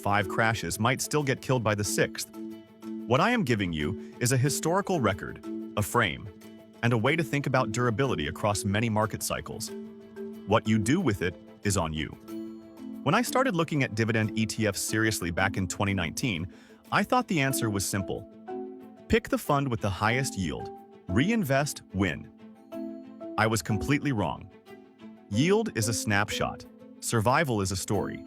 5 crashes might still get killed by the 6th. What I am giving you is a historical record, a frame, and a way to think about durability across many market cycles. What you do with it is on you. When I started looking at dividend ETFs seriously back in 2019, I thought the answer was simple. Pick the fund with the highest yield. Reinvest, win. I was completely wrong. Yield is a snapshot. Survival is a story.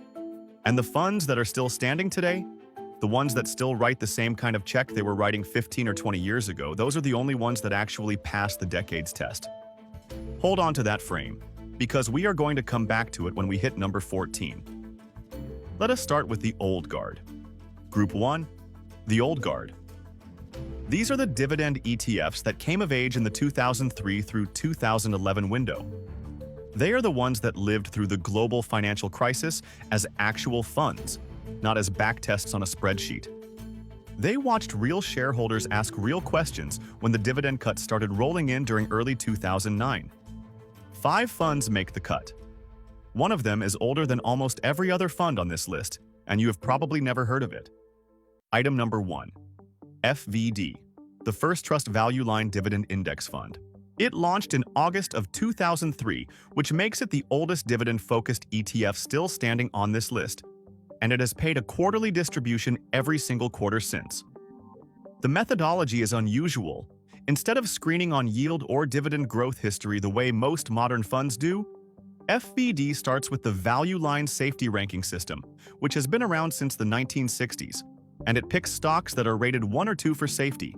And the funds that are still standing today, the ones that still write the same kind of check they were writing 15 or 20 years ago, those are the only ones that actually pass the decades test. Hold on to that frame, because we are going to come back to it when we hit number 14. Let us start with the old guard. Group 1, the old guard. These are the dividend ETFs that came of age in the 2003 through 2011 window. They are the ones that lived through the global financial crisis as actual funds, not as backtests on a spreadsheet. They watched real shareholders ask real questions when the dividend cut started rolling in during early 2009. 5 funds make the cut. One of them is older than almost every other fund on this list, and you have probably never heard of it. Item number 1. FVD, the First Trust Value Line Dividend Index Fund. It launched in August of 2003, which makes it the oldest dividend-focused ETF still standing on this list, and it has paid a quarterly distribution every single quarter since. The methodology is unusual. Instead of screening on yield or dividend growth history the way most modern funds do, FVD starts with the Value Line Safety Ranking System, which has been around since the 1960s, and it picks stocks that are rated 1 or 2 for safety.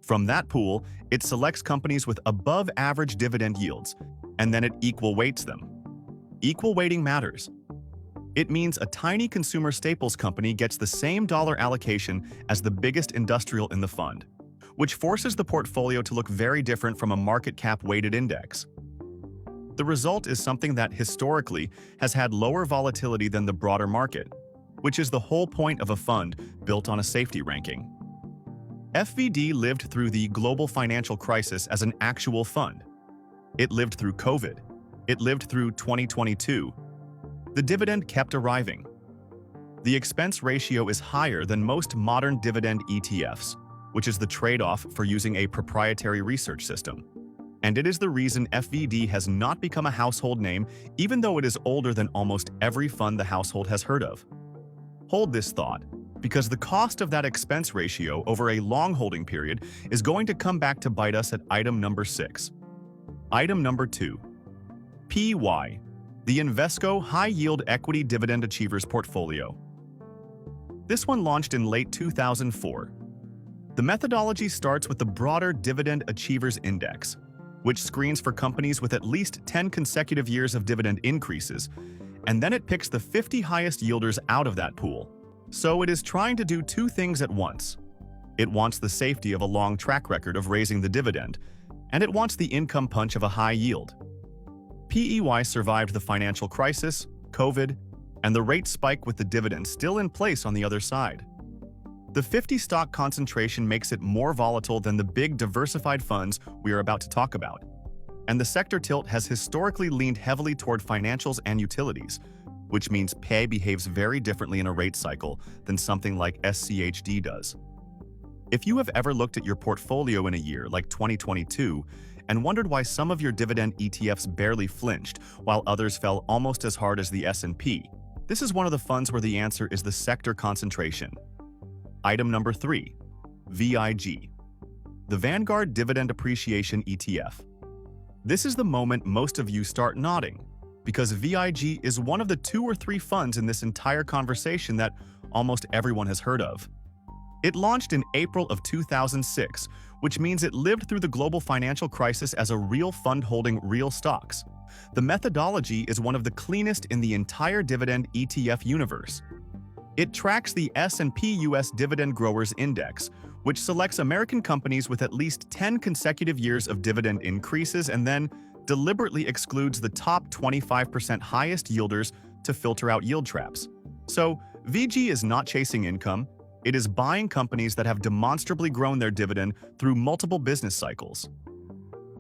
From that pool, it selects companies with above-average dividend yields, and then it equal weights them. Equal weighting matters. It means a tiny consumer staples company gets the same dollar allocation as the biggest industrial in the fund, which forces the portfolio to look very different from a market cap-weighted index. The result is something that historically has had lower volatility than the broader market, which is the whole point of a fund built on a safety ranking. FVD lived through the global financial crisis as an actual fund. It lived through COVID. It lived through 2022. The dividend kept arriving. The expense ratio is higher than most modern dividend ETFs, which is the trade-off for using a proprietary research system. And it is the reason FVD has not become a household name, even though it is older than almost every fund the household has heard of. Hold this thought, because the cost of that expense ratio over a long holding period is going to come back to bite us at item number 6. Item number 2. PY, the Invesco High Yield Equity Dividend Achievers Portfolio. This one launched in late 2004. The methodology starts with the broader Dividend Achievers Index, which screens for companies with at least 10 consecutive years of dividend increases, and then it picks the 50 highest yielders out of that pool. So it is trying to do 2 things at once. It wants the safety of a long track record of raising the dividend, and it wants the income punch of a high yield. PEY survived the financial crisis, COVID, and the rate spike with the dividend still in place on the other side. The 50 stock concentration makes it more volatile than the big diversified funds we are about to talk about. And the sector tilt has historically leaned heavily toward financials and utilities, which means PEY behaves very differently in a rate cycle than something like SCHD does. If you have ever looked at your portfolio in a year like 2022 and wondered why some of your dividend ETFs barely flinched while others fell almost as hard as the S&P, this is one of the funds where the answer is the sector concentration. Item number 3. VIG, the Vanguard Dividend Appreciation ETF. This is the moment most of you start nodding, because VIG is one of the 2 or 3 funds in this entire conversation that almost everyone has heard of. It launched in April of 2006, which means it lived through the global financial crisis as a real fund holding real stocks. The methodology is one of the cleanest in the entire dividend ETF universe. It tracks the S&P US Dividend Growers Index, which selects American companies with at least 10 consecutive years of dividend increases and then deliberately excludes the top 25% highest yielders to filter out yield traps. So, VG is not chasing income, it is buying companies that have demonstrably grown their dividend through multiple business cycles.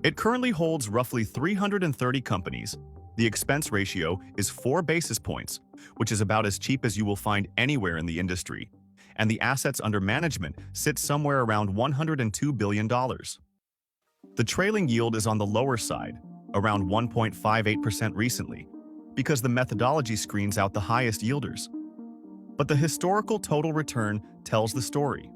It currently holds roughly 330 companies, The expense ratio is 4 basis points, which is about as cheap as you will find anywhere in the industry, and the assets under management sit somewhere around $102 billion. The trailing yield is on the lower side, around 1.58% recently, because the methodology screens out the highest yielders. But the historical total return tells the story.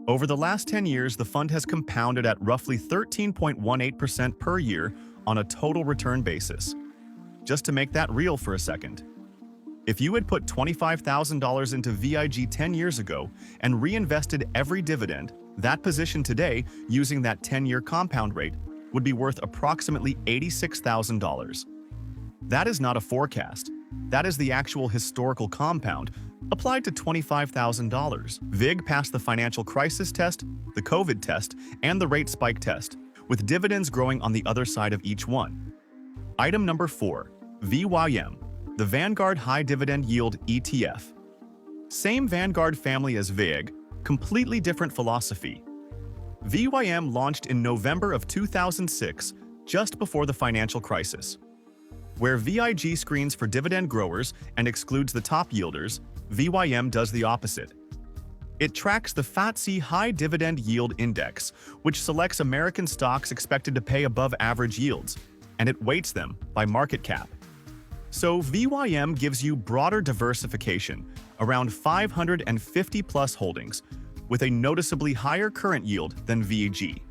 Over the last 10 years, the fund has compounded at roughly 13.18% per year on a total return basis. Just to make that real for a second, if you had put $25,000 into VIG 10 years ago and reinvested every dividend, that position today, using that 10-year compound rate, would be worth approximately $86,000. That is not a forecast. That is the actual historical compound applied to $25,000. VIG passed the financial crisis test, the COVID test, and the rate spike test, with dividends growing on the other side of each one. Item number 4, VYM, the Vanguard High Dividend Yield ETF. Same Vanguard family as VIG, completely different philosophy. VYM launched in November of 2006, just before the financial crisis. Where VIG screens for dividend growers and excludes the top yielders, VYM does the opposite. It tracks the FTSE High Dividend Yield Index, which selects American stocks expected to pay above average yields, and it weights them by market cap. So VYM gives you broader diversification, around 550-plus holdings, with a noticeably higher current yield than VIG.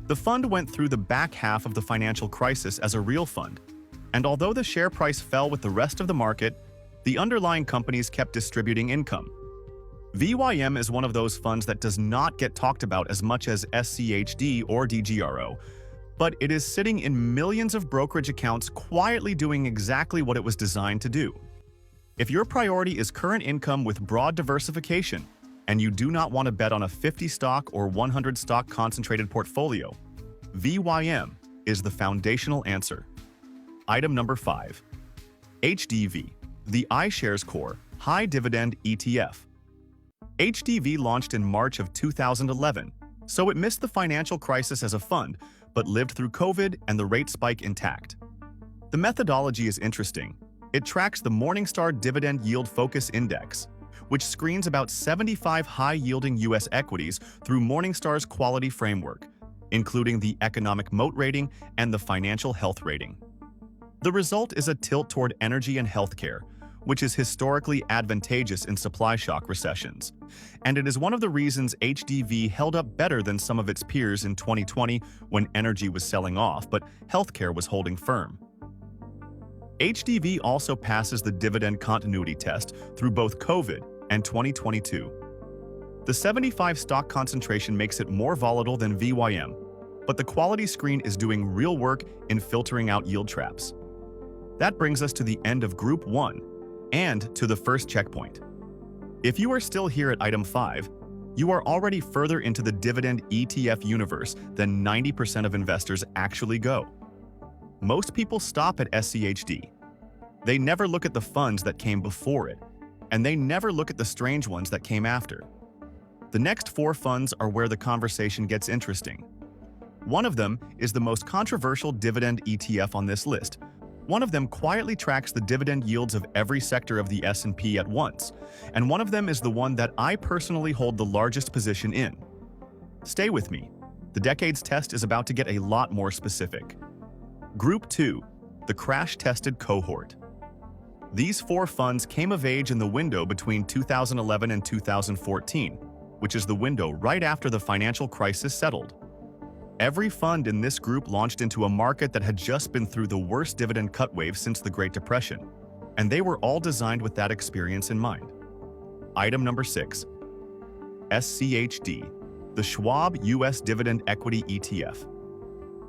The fund went through the back half of the financial crisis as a real fund, and although the share price fell with the rest of the market, the underlying companies kept distributing income. VYM is one of those funds that does not get talked about as much as SCHD or DGRO, but it is sitting in millions of brokerage accounts quietly doing exactly what it was designed to do. If your priority is current income with broad diversification, and you do not want to bet on a 50-stock or 100-stock concentrated portfolio, VYM is the foundational answer. Item number 5. HDV, the iShares Core High Dividend ETF. HDV launched in March of 2011, so it missed the financial crisis as a fund, but lived through COVID and the rate spike intact. The methodology is interesting. It tracks the Morningstar Dividend Yield Focus Index, which screens about 75 high-yielding U.S. equities through Morningstar's quality framework, including the Economic Moat Rating and the Financial Health Rating. The result is a tilt toward energy and healthcare, which is historically advantageous in supply shock recessions, and it is one of the reasons HDV held up better than some of its peers in 2020 when energy was selling off, but healthcare was holding firm. HDV also passes the dividend continuity test through both COVID and 2022. The 75 stock concentration makes it more volatile than VYM, but the quality screen is doing real work in filtering out yield traps. That brings us to the end of Group 1 and to the first checkpoint. If you are still here at Item 5, you are already further into the dividend ETF universe than 90% of investors actually go. Most people stop at SCHD. They never look at the funds that came before it, and they never look at the strange ones that came after. The next 4 funds are where the conversation gets interesting. One of them is the most controversial dividend ETF on this list. One of them quietly tracks the dividend yields of every sector of the S&P at once, and one of them is the one that I personally hold the largest position in. Stay with me. The decades test is about to get a lot more specific. Group 2, the crash-tested cohort. These 4 funds came of age in the window between 2011 and 2014, which is the window right after the financial crisis settled. Every fund in this group launched into a market that had just been through the worst dividend cut wave since the Great Depression, and they were all designed with that experience in mind. Item number 6. SCHD, the Schwab U.S. Dividend Equity ETF.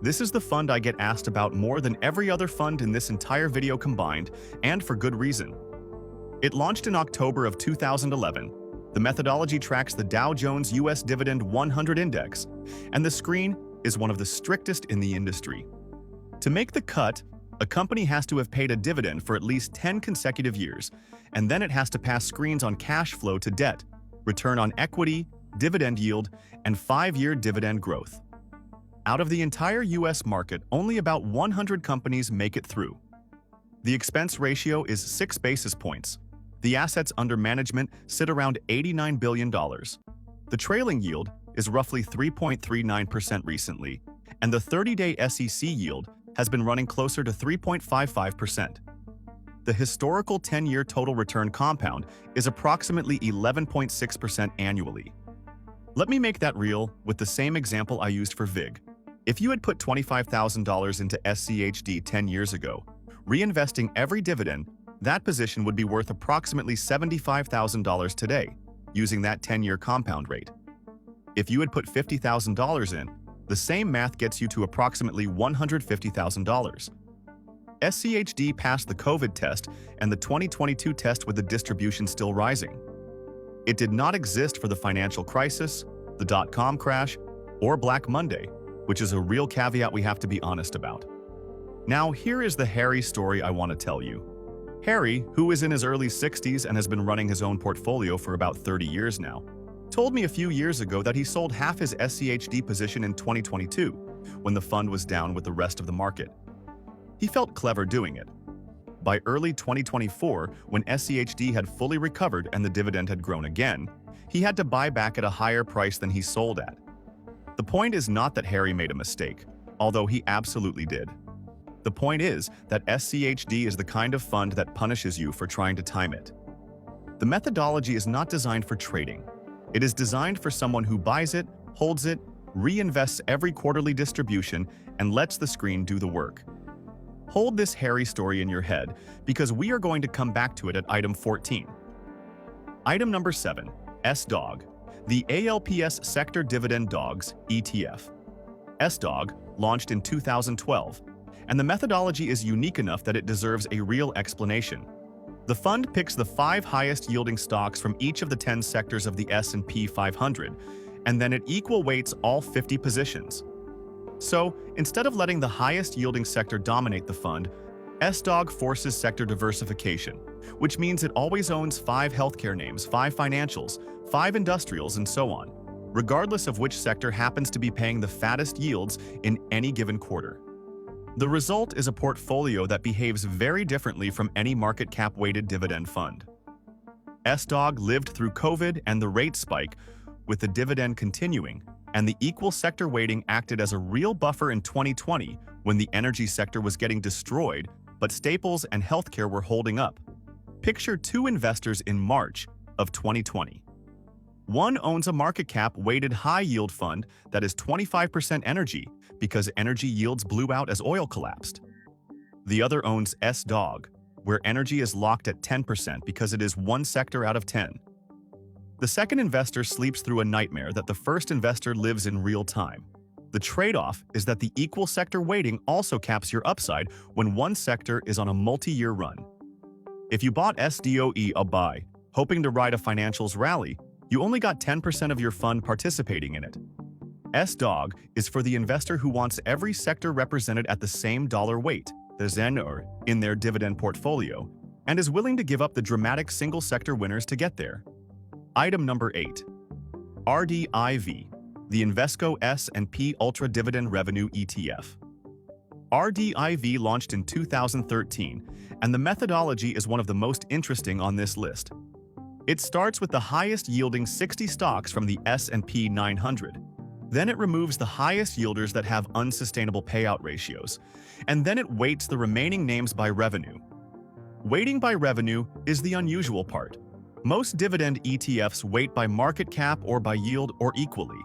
This is the fund I get asked about more than every other fund in this entire video combined, and for good reason. It launched in October of 2011. The methodology tracks the Dow Jones U.S. Dividend 100 Index, and the screen is one of the strictest in the industry. To make the cut, a company has to have paid a dividend for at least 10 consecutive years, and then it has to pass screens on cash flow to debt, return on equity, dividend yield, and 5-year dividend growth. Out of the entire U.S. market, only about 100 companies make it through. The expense ratio is 6 basis points. The assets under management sit around $89 billion. The trailing yield is roughly 3.39% recently, and the 30-day SEC yield has been running closer to 3.55%. The historical 10-year total return compound is approximately 11.6% annually. Let me make that real with the same example I used for VIG. If you had put $25,000 into SCHD 10 years ago, reinvesting every dividend, that position would be worth approximately $75,000 today, using that 10-year compound rate. If you had put $50,000 in, the same math gets you to approximately $150,000. SCHD passed the COVID test and the 2022 test with the distribution still rising. It did not exist for the financial crisis, the dot-com crash, or Black Monday, which is a real caveat we have to be honest about. Now, here is the Harry story I want to tell you. Harry, who is in his early 60s and has been running his own portfolio for about 30 years now, told me a few years ago that he sold half his SCHD position in 2022, when the fund was down with the rest of the market. He felt clever doing it. By early 2024, when SCHD had fully recovered and the dividend had grown again, he had to buy back at a higher price than he sold at. The point is not that Harry made a mistake, although he absolutely did. The point is that SCHD is the kind of fund that punishes you for trying to time it. The methodology is not designed for trading. It is designed for someone who buys it, holds it, reinvests every quarterly distribution, and lets the screen do the work. Hold this Harry story in your head, because we are going to come back to it at item 14. Item number 7, SDOG, the ALPS Sector Dividend Dogs ETF. SDOG launched in 2012, and the methodology is unique enough that it deserves a real explanation. The fund picks the 5 highest-yielding stocks from each of the 10 sectors of the S&P 500, and then it equal weights all 50 positions. So, instead of letting the highest-yielding sector dominate the fund, SDOG forces sector diversification, which means it always owns 5 healthcare names, 5 financials, 5 industrials, and so on, regardless of which sector happens to be paying the fattest yields in any given quarter. The result is a portfolio that behaves very differently from any market cap-weighted dividend fund. SDOG lived through COVID and the rate spike, with the dividend continuing, and the equal sector weighting acted as a real buffer in 2020 when the energy sector was getting destroyed, but staples and healthcare were holding up. Picture 2 investors in March of 2020. One owns a market cap-weighted high-yield fund that is 25% energy because energy yields blew out as oil collapsed. The other owns SDOG, where energy is locked at 10% because it is one sector out of 10. The second investor sleeps through a nightmare that the first investor lives in real time. The trade-off is that the equal sector weighting also caps your upside when one sector is on a multi-year run. If you bought SDOE a buy, hoping to ride a financials rally, you only got 10% of your fund participating in it. SDOG is for the investor who wants every sector represented at the same dollar weight, the ZENR, in their dividend portfolio, and is willing to give up the dramatic single sector winners to get there. Item number 8. RDIV, the Invesco S&P Ultra Dividend Revenue ETF. RDIV launched in 2013, and the methodology is one of the most interesting on this list. It starts with the highest-yielding 60 stocks from the S&P 900. Then it removes the highest yielders that have unsustainable payout ratios, and then it weights the remaining names by revenue. Weighting by revenue is the unusual part. Most dividend ETFs weight by market cap or by yield or equally.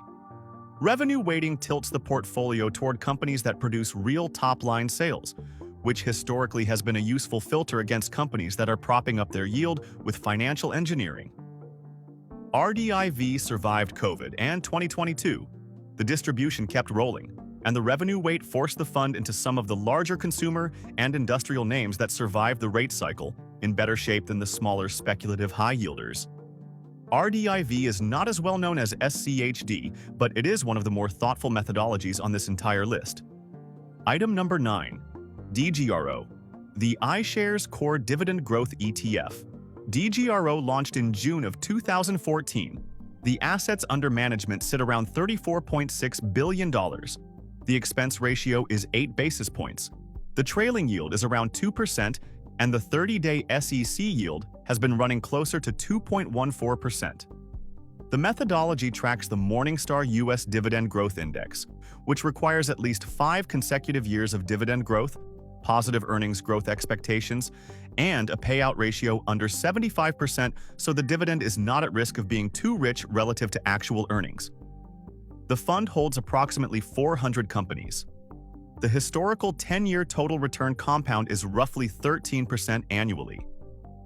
Revenue weighting tilts the portfolio toward companies that produce real top-line sales, which historically has been a useful filter against companies that are propping up their yield with financial engineering. RDIV survived COVID and 2022. The distribution kept rolling, and the revenue weight forced the fund into some of the larger consumer and industrial names that survived the rate cycle in better shape than the smaller speculative high-yielders. RDIV is not as well known as SCHD, but it is one of the more thoughtful methodologies on this entire list. Item number 9. DGRO, the iShares Core Dividend Growth ETF. DGRO launched in June of 2014. The assets under management sit around $34.6 billion. The expense ratio is 8 basis points. The trailing yield is around 2%, and the 30-day SEC yield has been running closer to 2.14%. The methodology tracks the Morningstar U.S. Dividend Growth Index, which requires at least 5 consecutive years of dividend growth, positive earnings growth expectations, and a payout ratio under 75% so the dividend is not at risk of being too rich relative to actual earnings. The fund holds approximately 400 companies. The historical 10-year total return compound is roughly 13% annually.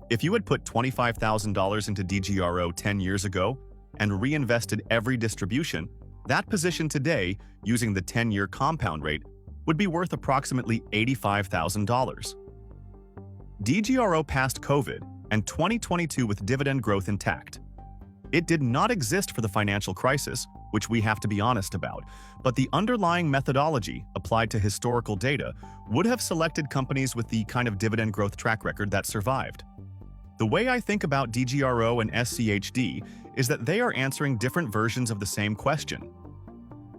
If you had put $25,000 into DGRO 10 years ago and reinvested every distribution, that position today, using the 10-year compound rate, would be worth approximately $85,000. DGRO passed COVID and 2022 with dividend growth intact. It did not exist for the financial crisis, which we have to be honest about, but the underlying methodology applied to historical data would have selected companies with the kind of dividend growth track record that survived. The way I think about DGRO and SCHD is that they are answering different versions of the same question.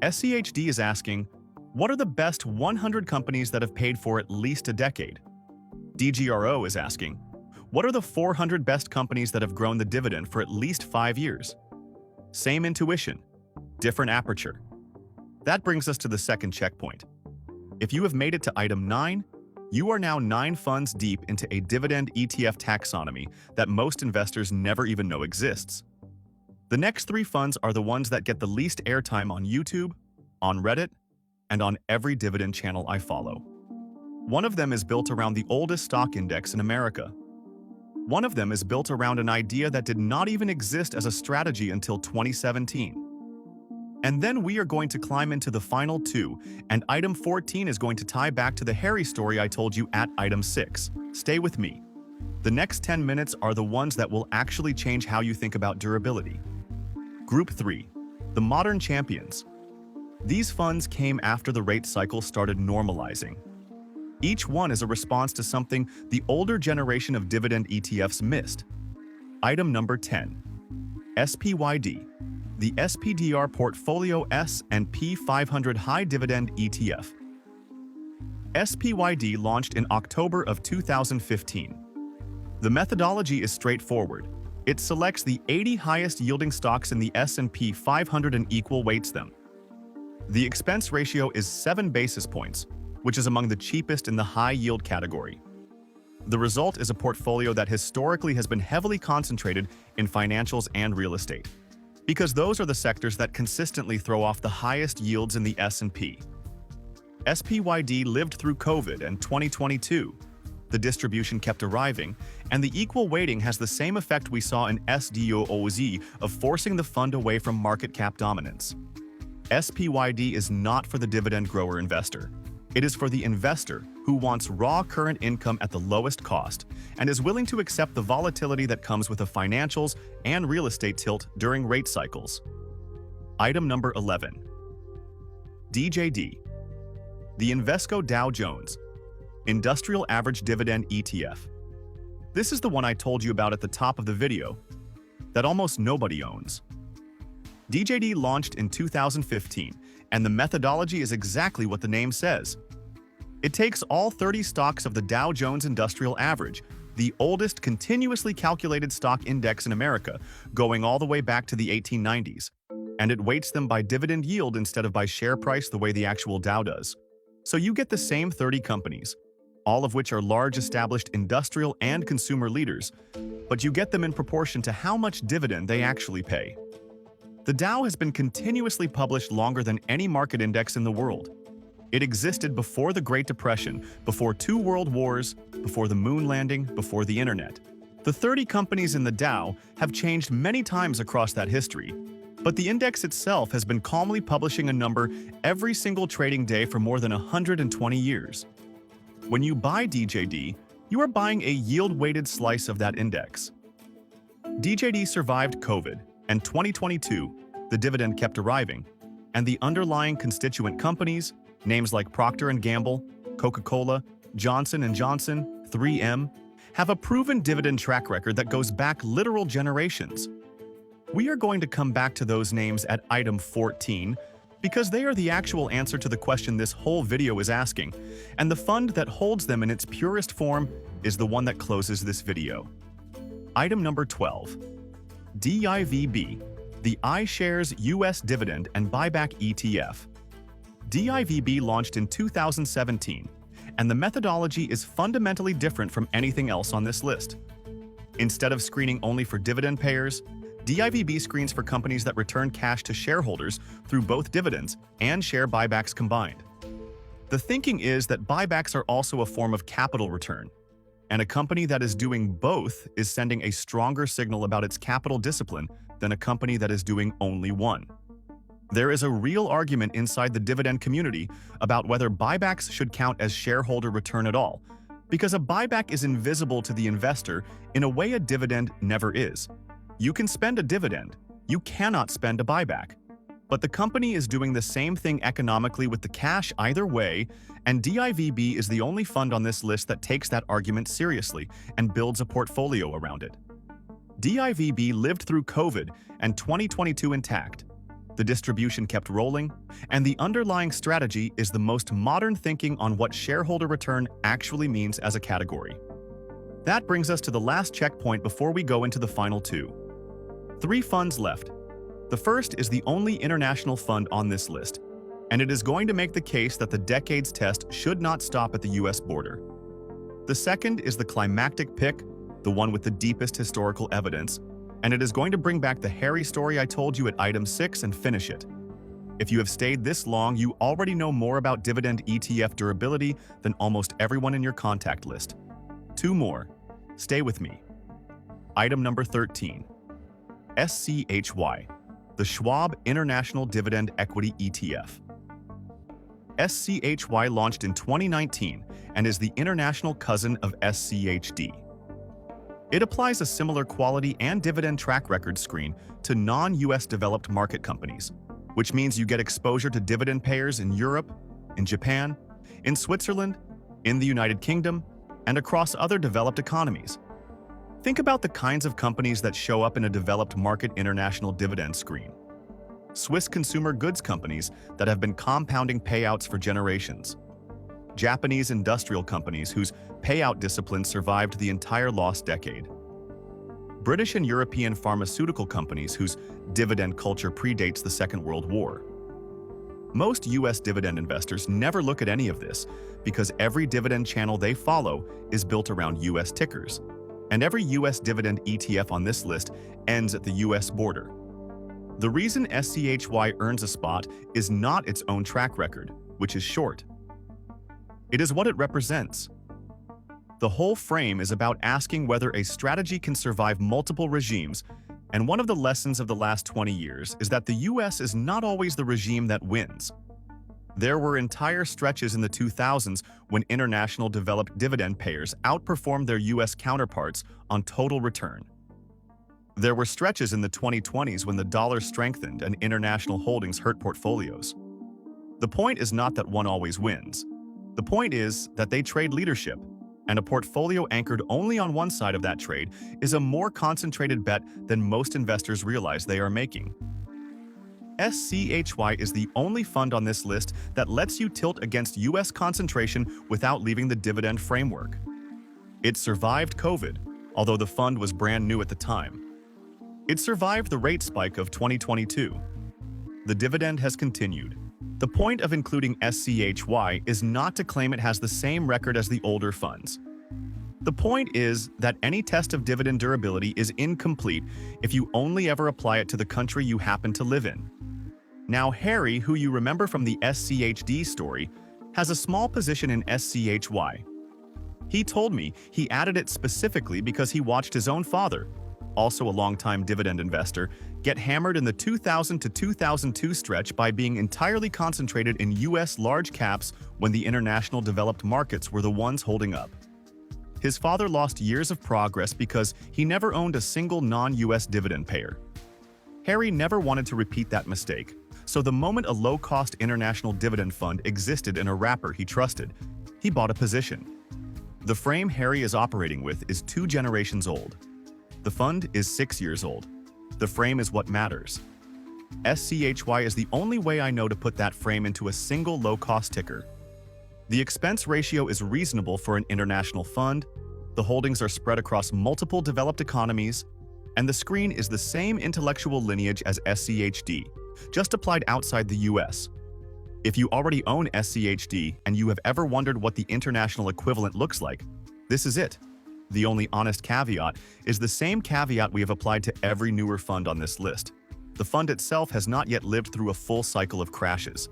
SCHD is asking, what are the best 100 companies that have paid for at least a decade? DGRO is asking, what are the 400 best companies that have grown the dividend for at least 5 years? Same intuition, different aperture. That brings us to the second checkpoint. If you have made it to item 9, you are now 9 funds deep into a dividend ETF taxonomy that most investors never even know exists. The next 3 funds are the ones that get the least airtime on YouTube, on Reddit, and on every dividend channel I follow. One of them is built around the oldest stock index in America. One of them is built around an idea that did not even exist as a strategy until 2017. And then we are going to climb into the final 2, and item 14 is going to tie back to the Harry story I told you at item 6. Stay with me. The next 10 minutes are the ones that will actually change how you think about durability. Group 3. The Modern Champions. These funds came after the rate cycle started normalizing. Each one is a response to something the older generation of dividend ETFs missed. Item number 10. SPYD, the SPDR Portfolio S&P 500 High Dividend ETF. SPYD launched in October of 2015. The methodology is straightforward. It selects the 80 highest yielding stocks in the S&P 500 and equal weights them. The expense ratio is 7 basis points, which is among the cheapest in the high-yield category. The result is a portfolio that historically has been heavily concentrated in financials and real estate, because those are the sectors that consistently throw off the highest yields in the S&P. SPYD lived through COVID and 2022. The distribution kept arriving, and the equal weighting has the same effect we saw in SDOOZ of forcing the fund away from market cap dominance. SPYD is not for the dividend grower investor. It is for the investor who wants raw current income at the lowest cost and is willing to accept the volatility that comes with a financials and real estate tilt during rate cycles. Item number 11. DJD, the Invesco Dow Jones Industrial Average Dividend ETF. This is the one I told you about at the top of the video that almost nobody owns. DJD launched in 2015, and the methodology is exactly what the name says. It takes all 30 stocks of the Dow Jones Industrial Average, the oldest continuously calculated stock index in America, going all the way back to the 1890s, and it weights them by dividend yield instead of by share price the way the actual Dow does. So you get the same 30 companies, all of which are large established industrial and consumer leaders, but you get them in proportion to how much dividend they actually pay. The Dow has been continuously published longer than any market index in the world. It existed before the Great Depression, before 2 world wars, before the moon landing, before the internet. The 30 companies in the Dow have changed many times across that history, but the index itself has been calmly publishing a number every single trading day for more than 120 years. When you buy DJD, you are buying a yield-weighted slice of that index. DJD survived COVID, and 2022, the dividend kept arriving, and the underlying constituent companies, names like Procter & Gamble, Coca-Cola, Johnson & Johnson, 3M, have a proven dividend track record that goes back literal generations. We are going to come back to those names at item 14 because they are the actual answer to the question this whole video is asking, and the fund that holds them in its purest form is the one that closes this video. Item number 12. DIVB, the iShares US Dividend and Buyback ETF. DIVB launched in 2017, and the methodology is fundamentally different from anything else on this list. Instead of screening only for dividend payers, DIVB screens for companies that return cash to shareholders through both dividends and share buybacks combined. The thinking is that buybacks are also a form of capital return, and a company that is doing both is sending a stronger signal about its capital discipline than a company that is doing only one. There is a real argument inside the dividend community about whether buybacks should count as shareholder return at all, because a buyback is invisible to the investor in a way a dividend never is. You can spend a dividend, you cannot spend a buyback. But the company is doing the same thing economically with the cash either way, and DIVB is the only fund on this list that takes that argument seriously and builds a portfolio around it. DIVB lived through COVID and 2022 intact. The distribution kept rolling, and the underlying strategy is the most modern thinking on what shareholder return actually means as a category. That brings us to the last checkpoint before we go into the final two. 3 funds left. The first is the only international fund on this list, and it is going to make the case that the decades test should not stop at the US border. The second is the climactic pick, the one with the deepest historical evidence, and it is going to bring back the Harry story I told you at item 6 and finish it. If you have stayed this long, you already know more about dividend ETF durability than almost everyone in your contact list. 2 more. Stay with me. Item number 13. SCHY, the Schwab International Dividend Equity ETF. SCHY launched in 2019 and is the international cousin of SCHD. It applies a similar quality and dividend track record screen to non-US developed market companies, which means you get exposure to dividend payers in Europe, in Japan, in Switzerland, in the United Kingdom, and across other developed economies. Think about the kinds of companies that show up in a developed market international dividend screen. Swiss consumer goods companies that have been compounding payouts for generations. Japanese industrial companies whose payout discipline survived the entire lost decade. British and European pharmaceutical companies whose dividend culture predates the Second World War. Most US dividend investors never look at any of this because every dividend channel they follow is built around US tickers, and every US dividend ETF on this list ends at the US border. The reason SCHY earns a spot is not its own track record, which is short. It is what it represents. The whole frame is about asking whether a strategy can survive multiple regimes, and one of the lessons of the last 20 years is that the US is not always the regime that wins. There were entire stretches in the 2000s when international developed dividend payers outperformed their US counterparts on total return. There were stretches in the 2020s when the dollar strengthened and international holdings hurt portfolios. The point is not that one always wins. The point is that they trade leadership, and a portfolio anchored only on one side of that trade is a more concentrated bet than most investors realize they are making. SCHY is the only fund on this list that lets you tilt against US concentration without leaving the dividend framework. It survived COVID, although the fund was brand new at the time. It survived the rate spike of 2022. The dividend has continued. The point of including SCHY is not to claim it has the same record as the older funds. The point is that any test of dividend durability is incomplete if you only ever apply it to the country you happen to live in. Now, Harry, who you remember from the SCHD story, has a small position in SCHY. He told me he added it specifically because he watched his own father, also a longtime dividend investor, get hammered in the 2000 to 2002 stretch by being entirely concentrated in US large caps when the international developed markets were the ones holding up. His father lost years of progress because he never owned a single non-US dividend payer. Harry never wanted to repeat that mistake, so the moment a low-cost international dividend fund existed in a wrapper he trusted, he bought a position. The frame Harry is operating with is 2 generations old. The fund is 6 years old. The frame is what matters. SCHY is the only way I know to put that frame into a single low-cost ticker. The expense ratio is reasonable for an international fund, The holdings are spread across multiple developed economies, and the screen is the same intellectual lineage as SCHD, just applied outside the US. If you already own SCHD and you have ever wondered what the international equivalent looks like, this is it. The only honest caveat is the same caveat we have applied to every newer fund on this list. The fund itself has not yet lived through a full cycle of crashes.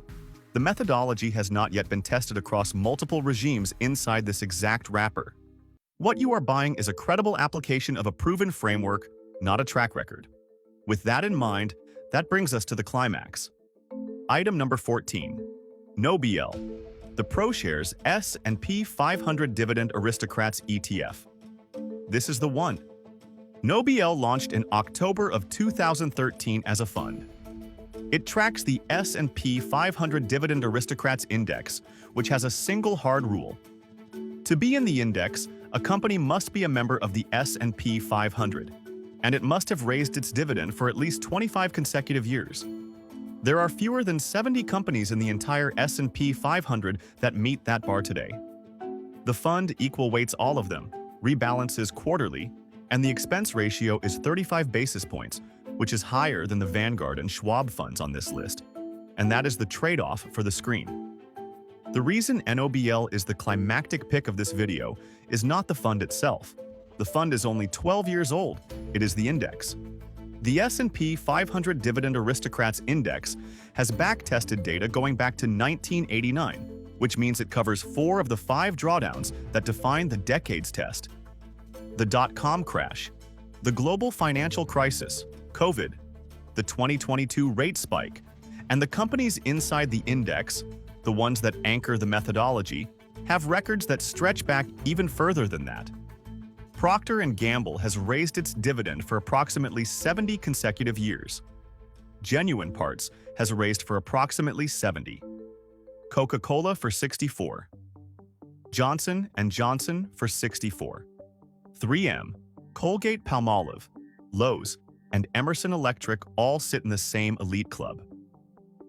The methodology has not yet been tested across multiple regimes inside this exact wrapper. What you are buying is a credible application of a proven framework, not a track record. With that in mind, that brings us to the climax. Item number 14. NOBL, the ProShares S&P 500 Dividend Aristocrats ETF. This is the one. NOBL launched in October of 2013 as a fund. It tracks the S&P 500 Dividend Aristocrats Index, which has a single hard rule. To be in the index, a company must be a member of the S&P 500, and it must have raised its dividend for at least 25 consecutive years. There are fewer than 70 companies in the entire S&P 500 that meet that bar today. The fund equal weights all of them, rebalances quarterly, and the expense ratio is 35 basis points, which is higher than the Vanguard and Schwab funds on this list. And that is the trade-off for the screen. The reason NOBL is the climactic pick of this video is not the fund itself. The fund is only 12 years old. It is the index. The S&P 500 Dividend Aristocrats Index has back-tested data going back to 1989, which means it covers 4 of the 5 drawdowns that define the decades test. The dot-com crash, the global financial crisis, COVID, the 2022 rate spike, and the companies inside the index, the ones that anchor the methodology, have records that stretch back even further than that. Procter & Gamble has raised its dividend for approximately 70 consecutive years. Genuine Parts has raised for approximately 70. Coca-Cola for 64. Johnson & Johnson for 64. 3M, Colgate-Palmolive, Lowe's, and Emerson Electric all sit in the same elite club.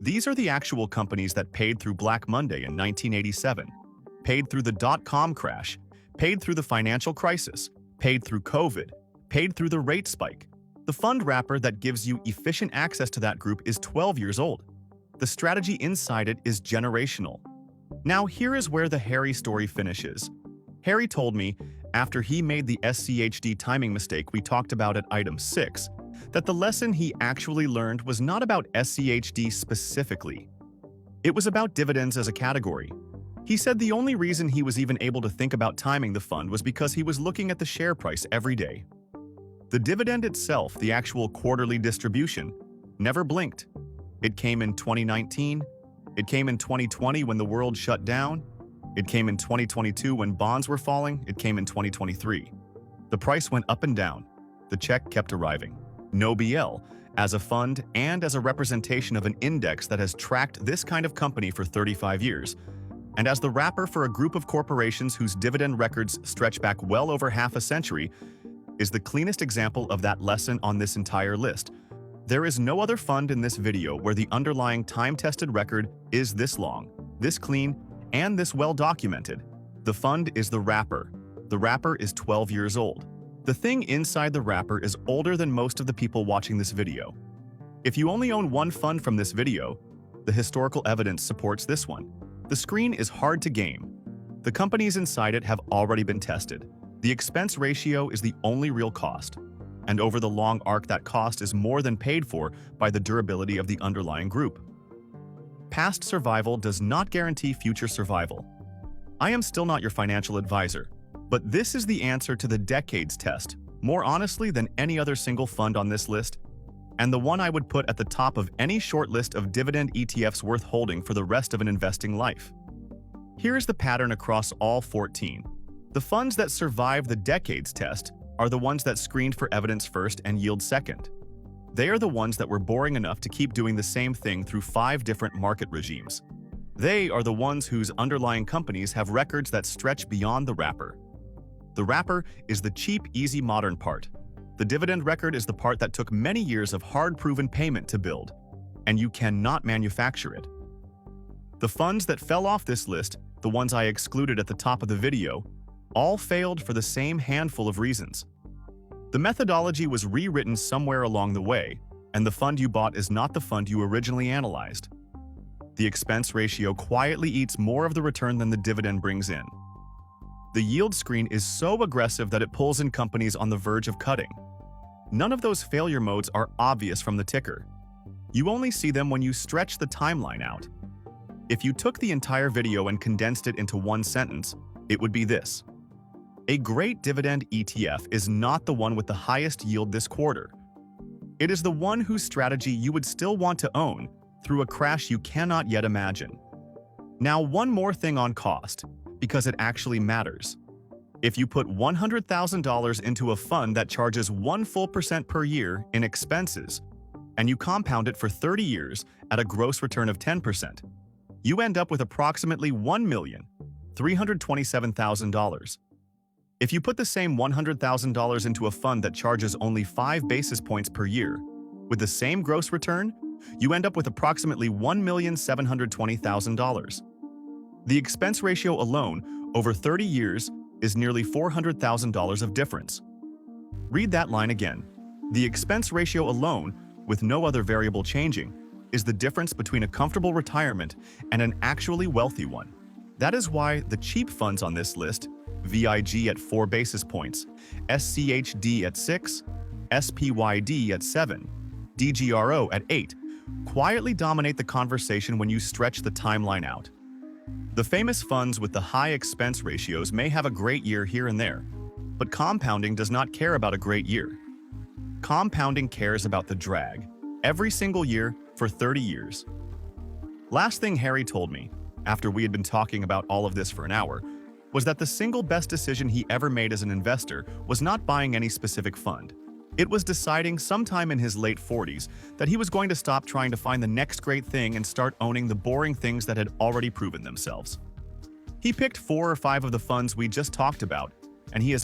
These are the actual companies that paid through Black Monday in 1987, paid through the dot-com crash, paid through the financial crisis, paid through COVID, paid through the rate spike. The fund wrapper that gives you efficient access to that group is 12 years old. The strategy inside it is generational. Now here is where the Harry story finishes. Harry told me, after he made the SCHD timing mistake we talked about at item 6, that the lesson he actually learned was not about SCHD specifically. It was about dividends as a category. He said the only reason he was even able to think about timing the fund was because he was looking at the share price every day. The dividend itself, the actual quarterly distribution, never blinked. It came in 2019, it came in 2020 when the world shut down, it came in 2022 when bonds were falling, it came in 2023. The price went up and down. The check kept arriving. NOBL, as a fund and as a representation of an index that has tracked this kind of company for 35 years, and as the wrapper for a group of corporations whose dividend records stretch back well over half a century, is the cleanest example of that lesson on this entire list. There is no other fund in this video where the underlying time-tested record is this long, this clean, and this well-documented. The fund is the wrapper. The wrapper is 12 years old. The thing inside the wrapper is older than most of the people watching this video. If you only own one fund from this video, the historical evidence supports this one. The screen is hard to game. The companies inside it have already been tested. The expense ratio is the only real cost. And over the long arc, that cost is more than paid for by the durability of the underlying group. Past survival does not guarantee future survival. I am still not your financial advisor, but this is the answer to the decades test, more honestly than any other single fund on this list, and the one I would put at the top of any short list of dividend ETFs worth holding for the rest of an investing life. Here is the pattern across all 14. The funds that survive the decades test are the ones that screened for evidence first and yield second. They are the ones that were boring enough to keep doing the same thing through 5 different market regimes. They are the ones whose underlying companies have records that stretch beyond the wrapper. The wrapper is the cheap, easy modern part. The dividend record is the part that took many years of hard-proven payment to build, and you cannot manufacture it. The funds that fell off this list, the ones I excluded at the top of the video, all failed for the same handful of reasons. The methodology was rewritten somewhere along the way, and the fund you bought is not the fund you originally analyzed. The expense ratio quietly eats more of the return than the dividend brings in. The yield screen is so aggressive that it pulls in companies on the verge of cutting. None of those failure modes are obvious from the ticker. You only see them when you stretch the timeline out. If you took the entire video and condensed it into one sentence, it would be this: a great dividend ETF is not the one with the highest yield this quarter. It is the one whose strategy you would still want to own through a crash you cannot yet imagine. Now, one more thing on cost, because it actually matters. If you put $100,000 into a fund that charges 1 full % per year in expenses, and you compound it for 30 years at a gross return of 10%, you end up with approximately $1,327,000. If you put the same $100,000 into a fund that charges only 5 basis points per year, with the same gross return, you end up with approximately $1,720,000. The expense ratio alone, over 30 years, is nearly $400,000 of difference. Read that line again. The expense ratio alone, with no other variable changing, is the difference between a comfortable retirement and an actually wealthy one. That is why the cheap funds on this list, VIG at 4 basis points, SCHD at 6, SPYD at 7, DGRO at 8, quietly dominate the conversation when you stretch the timeline out. The famous funds with the high expense ratios may have a great year here and there, but compounding does not care about a great year. Compounding cares about the drag, every single year for 30 years. Last thing Harry told me, after we had been talking about all of this for an hour, was that the single best decision he ever made as an investor was not buying any specific fund. It was deciding sometime in his late 40s that he was going to stop trying to find the next great thing and start owning the boring things that had already proven themselves. He picked 4 or 5 of the funds we just talked about, and he has